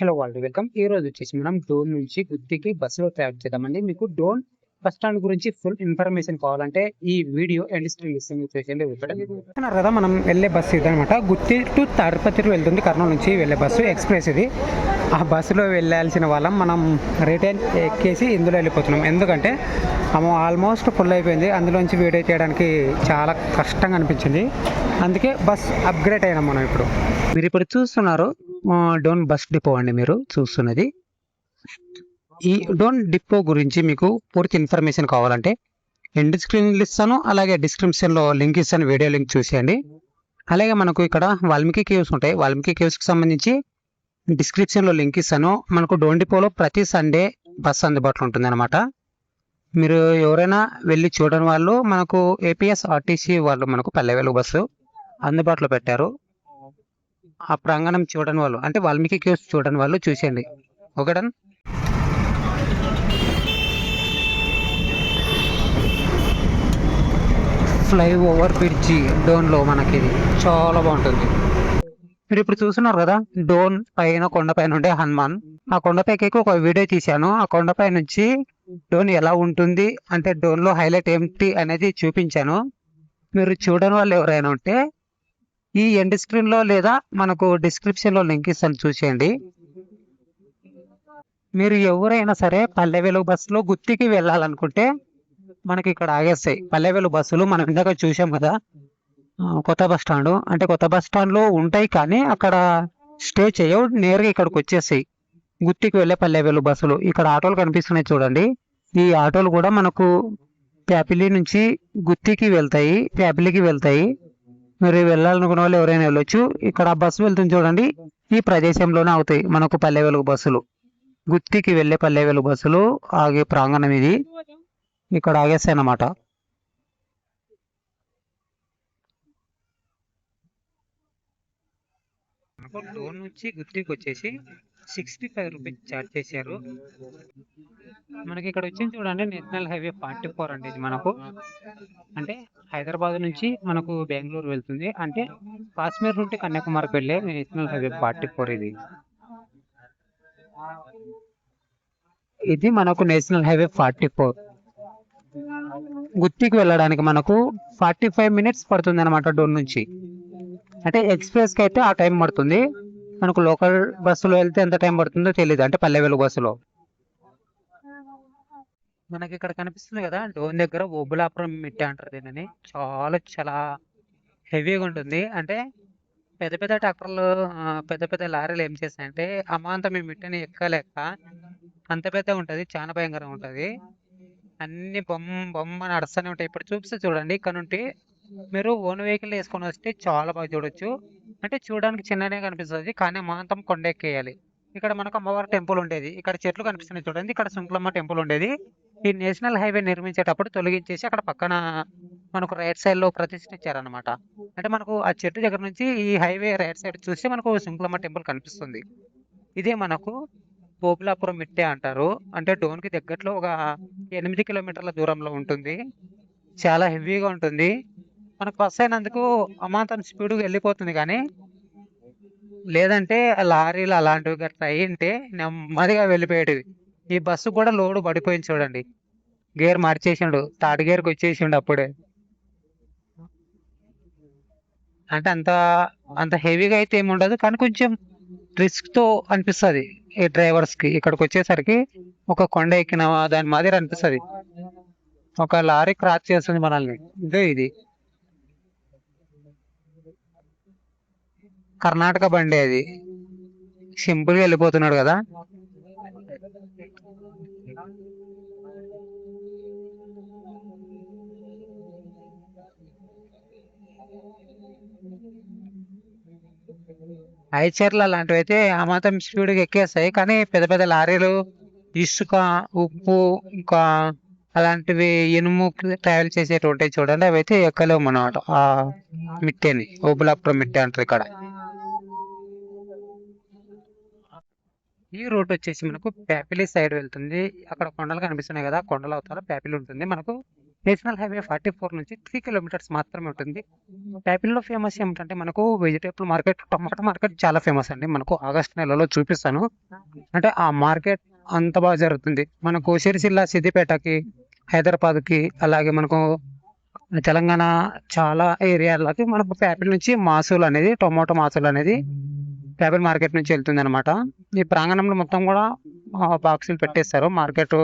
Hello వాళ్ళు welcome. ఈ రోజు వచ్చేసి మనం డోన్ నుంచి గుత్తికి బస్సులో ట్రావెల్ చేద్దామండి. మీకు డోన్ బస్ స్టాండ్ గురించి ఫుల్ ఇన్ఫర్మేషన్ కావాలంటే ఈ వీడియో ఎండ్ స్క్రీన్ చూసేయండి. చూస్తున్నారు కదా మనం వెళ్ళే బస్సు ఇది అనమాట. గుత్తి టు తాడిపత్రి వెళ్తుంది. కర్నూలు నుంచి వెళ్ళే బస్సు ఎక్స్ప్రెస్ ఇది. ఆ బస్సులో వెళ్ళాల్సిన వాళ్ళం మనం రిటర్న్ ఎక్కేసి ఇందులో వెళ్ళిపోతున్నాం. ఎందుకంటే ఆల్మోస్ట్ ఫుల్ అయిపోయింది. అందులోంచి వీడియో చేయడానికి చాలా కష్టంగా అనిపించింది. అందుకే బస్ అప్గ్రేడ్ అయినాం మనం. మీరు ఇప్పుడు చూస్తున్నారు డోన్ బస్ డిపో అండి. మీరు చూస్తున్నది ఈ డోన్ డిపో గురించి మీకు పూర్తి ఇన్ఫర్మేషన్ కావాలంటే ఎండ్ స్క్రీన్ ఇస్తాను, అలాగే డిస్క్రిప్షన్లో లింక్ ఇస్తాను, వీడియో లింక్ చూసేయండి. అలాగే మనకు ఇక్కడ వాల్మీకి కేవ్స్ ఉంటాయి. వాల్మీకి కేవ్స్కి సంబంధించి డిస్క్రిప్షన్లో లింక్ ఇస్తాను. మనకు డోన్ డిపోలో ప్రతి సండే బస్ అందుబాటులో ఉంటుంది అనమాట. మీరు ఎవరైనా వెళ్ళి చూడని వాళ్ళు మనకు ఏపీఎస్ఆర్టీసీ వాళ్ళు మనకు పల్లెవేలు బస్సు అందుబాటులో పెట్టారు. ఆ ప్రాంగణం చూడని వాళ్ళు అంటే వాల్మీకి కేవ్స్ చూడని వాళ్ళు చూసేయండి. ఒకటన్ ఫ్లై ఓవర్ బ్రిడ్జి డోన్లో మనకి ఇది చాలా బాగుంటుంది. మీరు ఇప్పుడు చూస్తున్నారు కదా డోన్ పైన కొండపై ఉండే హనుమాన్. ఆ కొండపైకి ఒక వీడియో తీశాను. ఆ కొండపై నుంచి డోన్ ఎలా ఉంటుంది అంటే డోన్లో హైలైట్ ఏమిటి అనేది చూపించాను. మీరు చూడని వాళ్ళు ఎవరైనా ఉంటే ఈ ఎండ్ స్క్రీన్లో లేదా మనకు డిస్క్రిప్షన్లో లింక్ ఇస్తాను, చూసేయండి. మీరు ఎవరైనా సరే పల్లె వెలుగు బస్సులో గుత్తికి వెళ్ళాలనుకుంటే మనకి ఇక్కడ ఆగేస్తాయి పల్లె వెలుగు బస్సులు. మనం ఇందాక చూసాం కదా కొత్త బస్ స్టాండ్ అంటే కొత్త బస్ స్టాండ్లో ఉంటాయి, కానీ అక్కడ స్టే చేయవు, నేరుగా ఇక్కడికి వచ్చేస్తాయి గుత్తికి వెళ్ళే పల్లె వెలుగు బస్సులు. ఇక్కడ ఆటోలు కనిపిస్తున్నాయి చూడండి. ఈ ఆటోలు కూడా మనకు ప్యాపిలి నుంచి గుత్తికి వెళ్తాయి, ప్యాపిలికి వెళ్తాయి. మీరు వెళ్ళాలనుకున్న వాళ్ళు ఎవరైనా వెళ్ళొచ్చు. ఇక్కడ బస్సు వెళ్తుంది చూడండి, ఈ ప్రదేశంలోనే అవుతాయి మనకు పల్లె వెలుగు బస్సులు. గుత్తికి వెళ్ళే పల్లె వెలుగు బస్సులు ఆగే ప్రాంగణం ఇది. ఇక్కడ ఆగేస్తాయి అన్నమాట. డోన్ నుంచి గుత్తికి వచ్చేసి 65 రూపీస్ ఛార్జ్ చేశారు. మనకి ఇక్కడ వచ్చింది చూడండి నేషనల్ హైవే 44 అండి. ఇది మనకు అంటే హైదరాబాద్ నుంచి మనకు బెంగళూరు వెళ్తుంది. అంటే కాశ్మీర్ నుండి కన్యాకుమారికి వెళ్ళే నేషనల్ హైవే 44 ఇది. ఇది మనకు నేషనల్ హైవే 44. గుత్తికి వెళ్ళడానికి మనకు 45 మినిట్స్ పడుతుంది అనమాట డోన్ నుంచి. అంటే ఎక్స్ప్రెస్కి అయితే ఆ టైం పడుతుంది. మనకు లోకల్ బస్సులో వెళ్తే ఎంత టైం పడుతుందో తెలియదు, అంటే పల్లె వెలుగు బస్సులో. మనకి ఇక్కడ కనిపిస్తుంది కదా డోన్ దగ్గర ఓబులాపురం మిట్టి అంటారు దీనిని. చాలా చాలా హెవీగా ఉంటుంది. అంటే పెద్ద పెద్ద ట్రాక్టర్లు పెద్ద పెద్ద లారీలు ఏం చేస్తాయంటే అమాంతం ఈ మిట్టని ఎక్కలేక అంత పెద్ద ఉంటుంది, చాలా భయంకరంగా ఉంటుంది. అన్ని బొమ్మ నడుస్తూనే ఉంటాయి. ఇప్పుడు చూపిస్తే చూడండి, ఇక్కడ నుండి మీరు ఓన్ వెహికల్ వేసుకొని వస్తే చాలా బాగా చూడొచ్చు. అంటే చూడడానికి చిన్ననే కనిపిస్తుంది, కానీ మాంతం కొండ ఎక్కేయాలి. ఇక్కడ మనకు అమ్మవారి టెంపుల్ ఉండేది, ఇక్కడ చెట్లు కనిపిస్తున్నాయి చూడండి, ఇక్కడ శుంకులమ్మ టెంపుల్ ఉండేది. ఈ నేషనల్ హైవే నిర్మించేటప్పుడు తొలగించేసి అక్కడ పక్కన మనకు రైట్ సైడ్ లో ప్రతిష్ఠించారనమాట. అంటే మనకు ఆ చెట్టు దగ్గర నుంచి ఈ హైవే రైట్ సైడ్ చూస్తే మనకు శుంకులమ్మ టెంపుల్ కనిపిస్తుంది. ఇదే మనకు పోపులాపురం మిట్టే అంటారు. అంటే డోన్ కి దగ్గరలో ఒక 8 కిలోమీటర్ల దూరంలో ఉంటుంది. చాలా హెవీగా ఉంటుంది. మనకు బస్ అయినందుకు అమాంతం స్పీడ్గా వెళ్ళిపోతుంది, కానీ లేదంటే లారీలు అలాంటివి గట్రా అయ్యింటే నెమ్మదిగా వెళ్ళిపోయేటివి. ఈ బస్సు కూడా లోడు పడిపోయింది చూడండి, గేర్ మార్చేసిండు, థర్డ్ గేర్కి వచ్చేసిండు అప్పుడే. అంటే అంత అంత హెవీగా అయితే ఏమి ఉండదు, కానీ కొంచెం రిస్క్ తో అనిపిస్తుంది ఈ డ్రైవర్స్ కి. ఇక్కడికి వచ్చేసరికి ఒక కొండ ఎక్కిన దాని మాదిరి అనిపిస్తుంది. ఒక లారీ క్రాస్ చేస్తుంది మనల్ని. ఇదే ఇది కర్ణాటక బండి, అది సింపుల్ గా వెళ్ళిపోతున్నాడు కదా. ఐచర్లు అలాంటివి అయితే ఆ మాత్రం స్పీడ్గా ఎక్కేస్తాయి, కానీ పెద్ద పెద్ద లారీలు ఇసుక, ఉప్పు, ఇంకా అలాంటివి ఇనుము ట్రావెల్ చేసేటివి ఉంటాయి చూడండి, అవి అయితే ఎక్కలేము అన్నమాట. ఆ మిట్టేని ఓబులాపురం మిట్టే అంటారు ఇక్కడ. ఈ రోడ్ వచ్చేసి మనకు ప్యాపిలి సైడ్ వెళ్తుంది. అక్కడ కొండలు కనిపిస్తున్నాయి కదా, కొండలు అవతల ప్యాపిలి ఉంటుంది. మనకు నేషనల్ హైవే 44 నుంచి 3 కిలోమీటర్స్ మాత్రమే ఉంటుంది. ప్యాపిల్లో ఫేమస్ ఏమిటంటే మనకు వెజిటేబుల్ మార్కెట్, టమాటా మార్కెట్ చాలా ఫేమస్ అండి. మనకు ఆగస్ట్ నెలలో చూపిస్తాను. అంటే ఆ మార్కెట్ అంత బాగా జరుగుతుంది. మనకు సిరిసిల్ల, సిద్దిపేటకి, హైదరాబాద్కి, అలాగే మనకు తెలంగాణ చాలా ఏరియాలకి మనకు ప్యాపిల్ నుంచి మాసులు అనేది, టొమాటో మాసులు అనేది ప్యాపిల్ మార్కెట్ నుంచి వెళ్తుంది అనమాట. ఈ ప్రాంగణంలో మొత్తం కూడా బాక్సులు పెట్టేస్తారు. మార్కెట్,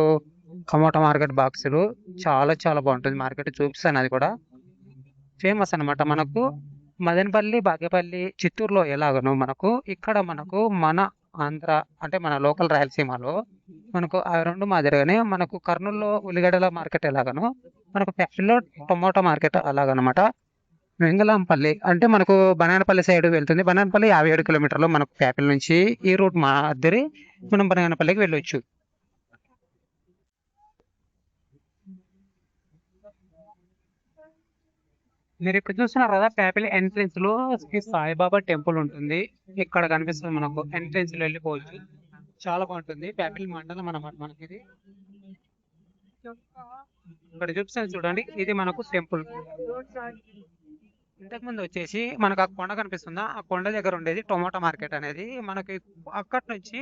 టమోటా మార్కెట్ బాక్సులు చాలా చాలా బాగుంటుంది. మార్కెట్ చూపిస్తాను, అది కూడా ఫేమస్ అనమాట. మనకు మదనపల్లి, బాగేపల్లి, చిత్తూరులో ఎలాగనో మనకు ఇక్కడ మనకు మన ఆంధ్ర అంటే మన లోకల్ రాయలసీమలో మనకు ఆ రెండు మాదిరిగానే మనకు కర్నూలులో ఉల్లిగడ్డల మార్కెట్ ఎలాగనో మనకు ప్యాపిల్లో టొమాటో మార్కెట్ అలాగనమాట. వెంగళంపల్లి అంటే మనకు బనానపల్లి సైడ్ వెళ్తుంది. బనానపల్లి 57 కిలోమీటర్లు మనకు ప్యాపిల్ నుంచి. ఈ రూట్ మాదిరి మనం బనానపల్లికి వెళ్ళొచ్చు. మీరు ఇప్పుడు చూస్తున్నారు కదా, ప్యాపిల్ ఎంట్రన్స్ లో శ్రీ సాయిబాబా టెంపుల్ ఉంటుంది. ఇక్కడ కనిపిస్తుంది మనకు. ఎంట్రన్స్ లో వెళ్ళిపోవచ్చు. చాలా బాగుంటుంది. ప్యాపిల్ మండలం అన్నమాట మనకి ఇది. ఇక్కడ చూపిస్తాను చూడండి, ఇది మనకు టెంపుల్. ఇంతకు ముందు వచ్చేసి మనకు ఆ కొండ కనిపిస్తుందా, ఆ కొండ దగ్గర ఉండేది టొమాటో మార్కెట్ అనేది. మనకి అక్కడి నుంచి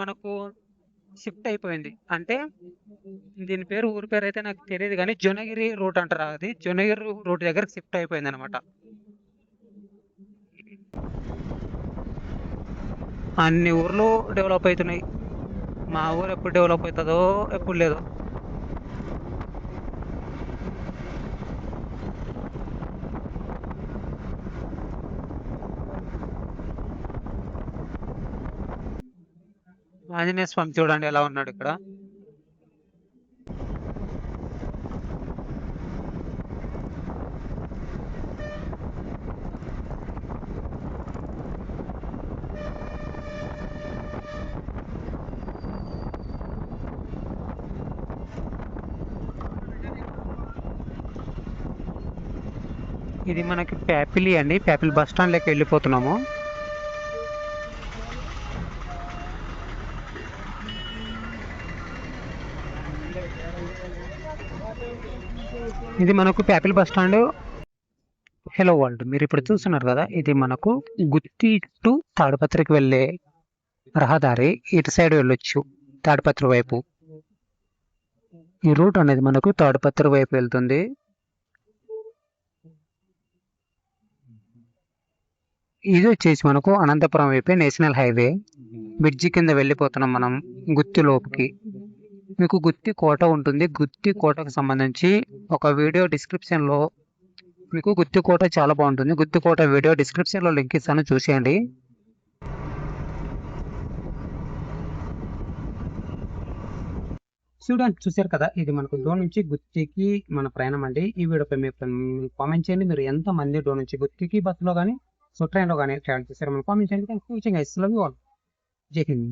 మనకు షిఫ్ట్ అయిపోయింది. అంటే దీని పేరు, ఊరి పేరు అయితే నాకు తెలియదు కానీ జొన్నగిరి రూట్ అంటారు. అది జొన్నగిరి రూట్ దగ్గర షిఫ్ట్ అయిపోయింది అనమాట. అన్ని ఊర్లు డెవలప్ అవుతున్నాయి. మా ఊరు ఎప్పుడు డెవలప్ అవుతుందో ఎప్పుడు లేదో. ఆంజనేయ స్వామి చూడండి ఎలా ఉన్నాడు ఇక్కడ. ఇది మనకి ప్యాపిలి అండి. ప్యాపిల్ బస్ స్టాండ్ లెక్క వెళ్ళిపోతున్నాము. ఇది మనకు ప్యాపిల్ బస్ స్టాండ్. హలో వరల్డ్, మీరు ఇప్పుడు చూస్తున్నారు కదా, ఇది మనకు గుత్తి టు తాడిపత్రికి వెళ్ళే రహదారి. ఇటు సైడ్ వెళ్ళొచ్చు తాడిపత్రి వైపు. ఈ రూట్ అనేది మనకు తాడిపత్రి వైపు వెళ్తుంది. ఇది వచ్చేసి మనకు అనంతపురం వైపే నేషనల్ హైవే. బ్రిడ్జి కింద వెళ్ళిపోతున్నాం మనం గుత్తి లోపుకి. మీకు గుత్తి కోట ఉంటుంది. గుత్తి కోటకు సంబంధించి ఒక వీడియో డిస్క్రిప్షన్ లో మీకు గుత్తి కోట చాలా బాగుంటుంది. గుత్తి కోట వీడియో డిస్క్రిప్షన్ లో లింక్ ఇస్తాను, చూసేయండి. చూడండి, చూసారు కదా, ఇది మనకు డో నుంచి గుత్తికి మన ప్రయాణం అండి. ఈ వీడియోపై మీరు కామెంట్ చేయండి. మీరు ఎంత మంది డో నుంచి గుత్తికి బస్సులో కానీ సో ట్రైన్లో కానీ ట్రావెల్ చేశారు, మనం కామెంట్ చేయండి. Thanks for watching. I love you all. జై హింద్.